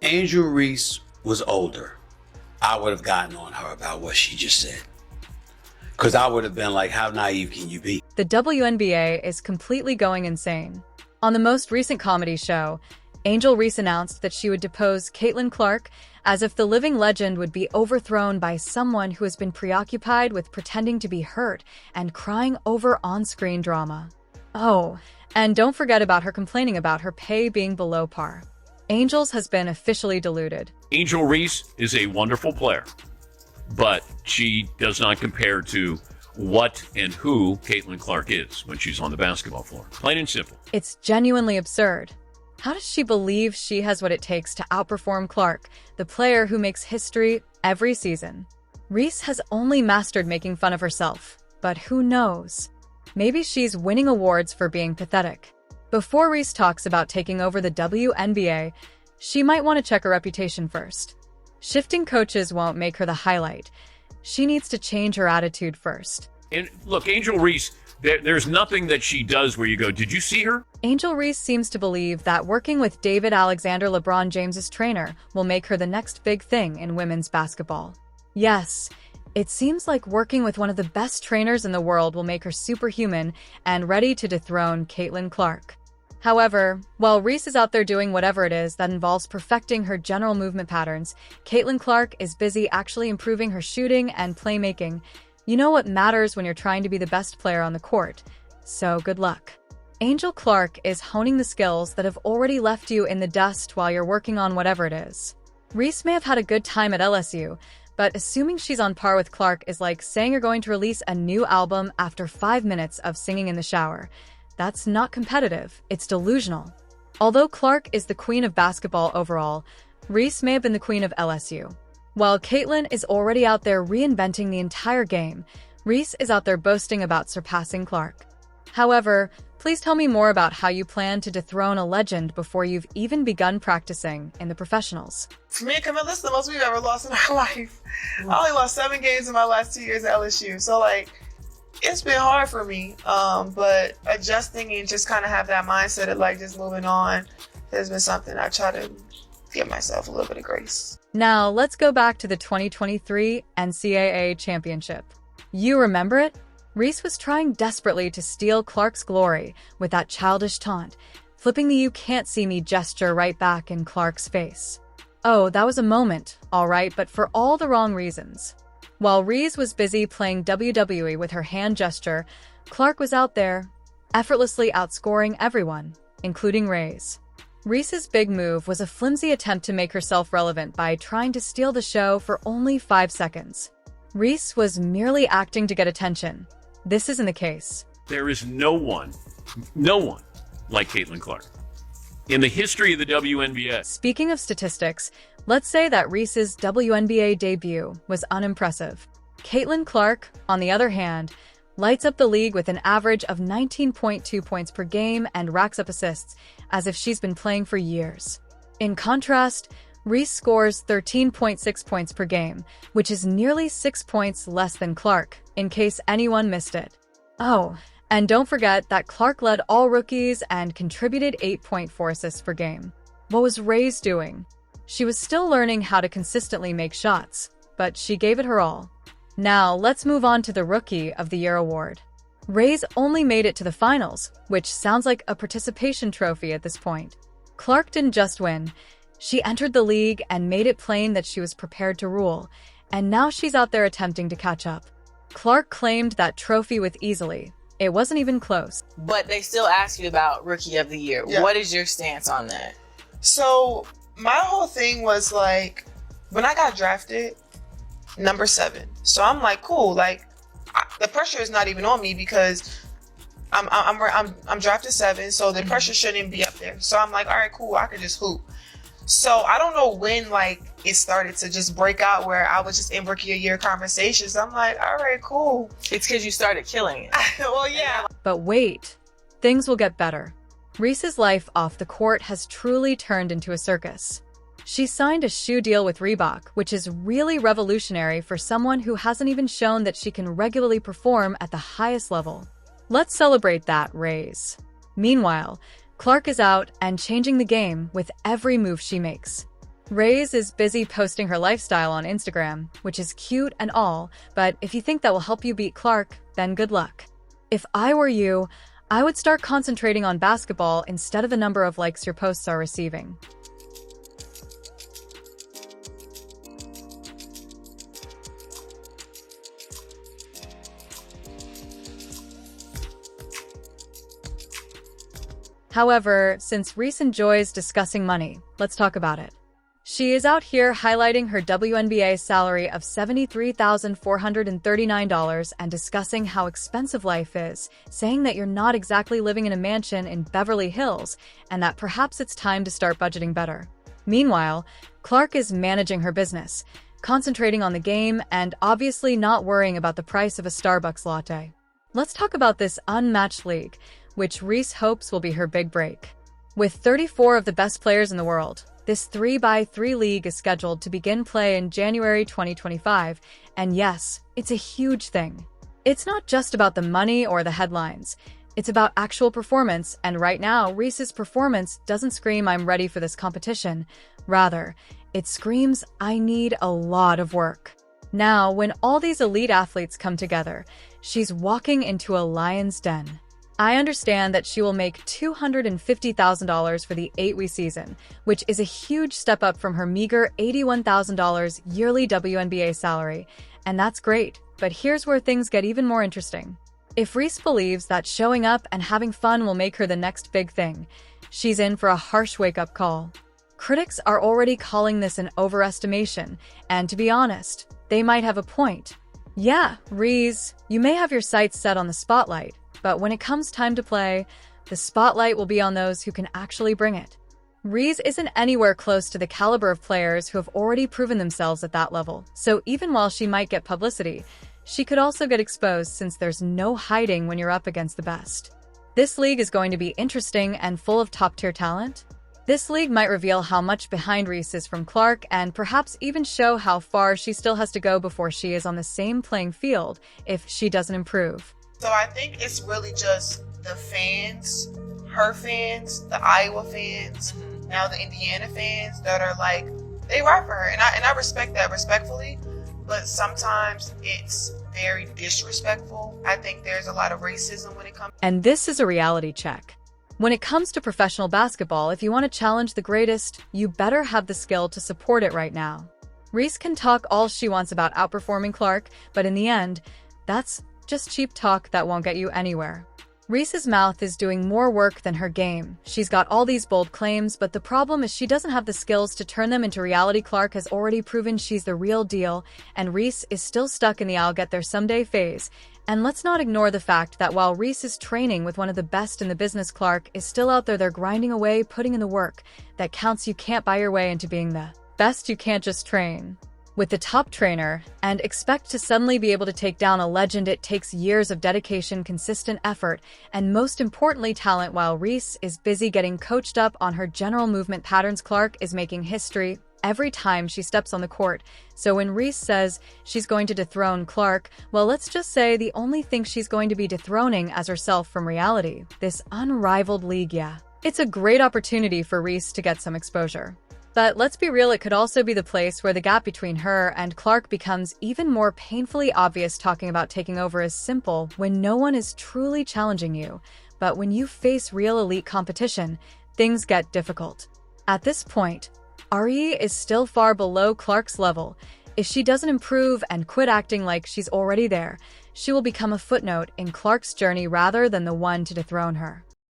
Angel Reese was older, I would have gotten on her about what she just said. Because I would have been like, how naive can you be? The WNBA is completely going insane. On the most recent comedy show, Angel Reese announced that she would depose Caitlin Clark as if the living legend would be overthrown by someone who has been preoccupied with pretending to be hurt and crying over on-screen drama. Oh, and don't forget about her complaining about her pay being below par. Angel's has been officially deluded. Angel Reese is a wonderful player, but she does not compare to what and who Caitlin Clark is when she's on the basketball floor. Plain and simple. It's genuinely absurd. How does she believe she has what it takes to outperform Clark, the player who makes history every season? Reese has only mastered making fun of herself, but who knows? Maybe she's winning awards for being pathetic. Before Reese talks about taking over the WNBA, she might want to check her reputation first. Shifting coaches won't make her the highlight. She needs to change her attitude first. And look, Angel Reese, there's nothing that she does where you go, did you see her? Angel Reese seems to believe that working with David Alexander, LeBron James's trainer, will make her the next big thing in women's basketball. Yes, it seems like working with one of the best trainers in the world will make her superhuman and ready to dethrone Caitlin Clark. However, while Reese is out there doing whatever it is that involves perfecting her general movement patterns, Caitlin Clark is busy actually improving her shooting and playmaking. You know what matters when you're trying to be the best player on the court, so good luck. Angel Clark is honing the skills that have already left you in the dust while you're working on whatever it is. Reese may have had a good time at LSU, but assuming she's on par with Clark is like saying you're going to release a new album after 5 minutes of singing in the shower. That's not competitive, it's delusional. Although Clark is the queen of basketball overall, Reese may have been the queen of LSU. While Caitlin is already out there reinventing the entire game, Reese is out there boasting about surpassing Clark. However, please tell me more about how you plan to dethrone a legend before you've even begun practicing in the professionals. For me and Camilla, this is the most we've ever lost in our life. I only lost 7 games in my last 2 years at LSU. So, it's been hard for me. But adjusting and just kind of have that mindset of, just moving on has been something I try to give myself a little bit of grace. Now, let's go back to the 2023 NCAA Championship. You remember it? Reese was trying desperately to steal Clark's glory with that childish taunt, flipping the "you can't see me" gesture right back in Clark's face. Oh, that was a moment, all right, but for all the wrong reasons. While Reese was busy playing WWE with her hand gesture, Clark was out there, effortlessly outscoring everyone, including Reese. Reese's big move was a flimsy attempt to make herself relevant by trying to steal the show for only 5 seconds. Reese was merely acting to get attention. This isn't the case. There is no one like Caitlin Clark in the history of the WNBA. Speaking of statistics, let's say that Reese's WNBA debut was unimpressive. Caitlin Clark, on the other hand, lights up the league with an average of 19.2 points per game and racks up assists as if she's been playing for years. In contrast, Reese scores 13.6 points per game, which is nearly 6 points less than Clark, in case anyone missed it. Oh, and don't forget that Clark led all rookies and contributed 8.4 assists per game. What was Reese doing? She was still learning how to consistently make shots, but she gave it her all. Now, let's move on to the Rookie of the Year award. Reese only made it to the finals, which sounds like a participation trophy at this point. Clark didn't just win. She entered the league and made it plain that she was prepared to rule, and now she's out there attempting to catch up. Clark claimed that trophy with easily. It wasn't even close. But they still ask you about Rookie of the Year. Yeah. What is your stance on that? So, my whole thing was when I got drafted, number 7. So I'm like, cool. The pressure is not even on me because I'm drafted 7, so the pressure shouldn't be up there. So I'm like, all right, cool. I could just hoop. So I don't know when it started to just break out where I was just in Rookie of the Year conversations. I'm like, all right, cool. It's because you started killing it. Well, yeah. But wait, things will get better. Reese's life off the court has truly turned into a circus. She signed a shoe deal with Reebok, which is really revolutionary for someone who hasn't even shown that she can regularly perform at the highest level. Let's celebrate that, Reese. Meanwhile, Clark is out and changing the game with every move she makes. Reyes is busy posting her lifestyle on Instagram, which is cute and all, but if you think that will help you beat Clark, then good luck. If I were you, I would start concentrating on basketball instead of the number of likes your posts are receiving. However, since Reese enjoys discussing money, let's talk about it. She is out here highlighting her WNBA salary of $73,439 and discussing how expensive life is, saying that you're not exactly living in a mansion in Beverly Hills and that perhaps it's time to start budgeting better. Meanwhile, Clark is managing her business, concentrating on the game and obviously not worrying about the price of a Starbucks latte. Let's talk about this unmatched league, which Reese hopes will be her big break. With 34 of the best players in the world, this 3x3 league is scheduled to begin play in January 2025, and yes, it's a huge thing. It's not just about the money or the headlines. It's about actual performance, and right now, Reese's performance doesn't scream "I'm ready for this competition." Rather, it screams "I need a lot of work." Now, when all these elite athletes come together, she's walking into a lion's den. I understand that she will make $250,000 for the 8-week season, which is a huge step up from her meager $81,000 yearly WNBA salary, and that's great, but here's where things get even more interesting. If Reese believes that showing up and having fun will make her the next big thing, she's in for a harsh wake-up call. Critics are already calling this an overestimation, and to be honest, they might have a point. Yeah, Reese, you may have your sights set on the spotlight, but when it comes time to play, the spotlight will be on those who can actually bring it. Reese isn't anywhere close to the caliber of players who have already proven themselves at that level, so even while she might get publicity, she could also get exposed since there's no hiding when you're up against the best. This league is going to be interesting and full of top-tier talent. This league might reveal how much behind Reese is from Clark and perhaps even show how far she still has to go before she is on the same playing field if she doesn't improve. So I think it's really just the fans, her fans, the Iowa fans, now the Indiana fans that are like, they rock for her. And I respect that respectfully, but sometimes it's very disrespectful. I think there's a lot of racism when it comes. And this is a reality check. When it comes to professional basketball, if you want to challenge the greatest, you better have the skill to support it right now. Reese can talk all she wants about outperforming Clark, but in the end, that's just cheap talk that won't get you anywhere. Reese's mouth is doing more work than her game. She's got all these bold claims, but the problem is she doesn't have the skills to turn them into reality. Clark has already proven she's the real deal, and Reese is still stuck in the "I'll get there someday" phase. And let's not ignore the fact that while Reese is training with one of the best in the business, Clark is still out there grinding away, putting in the work that counts. You can't buy your way into being the best, you can't just train with the top trainer and expect to suddenly be able to take down a legend. It takes years of dedication, consistent effort, and most importantly, talent. While Reese is busy getting coached up on her general movement patterns, Clark is making history every time she steps on the court. So when Reese says she's going to dethrone Clark, well, let's just say the only thing she's going to be dethroning as herself from reality. This unrivaled league, yeah. It's a great opportunity for Reese to get some exposure. But let's be real, it could also be the place where the gap between her and Clark becomes even more painfully obvious. Talking about taking over is simple when no one is truly challenging you, but when you face real elite competition, things get difficult. At this point, Ari is still far below Clark's level. If she doesn't improve and quit acting like she's already there, she will become a footnote in Clark's journey rather than the one to dethrone her.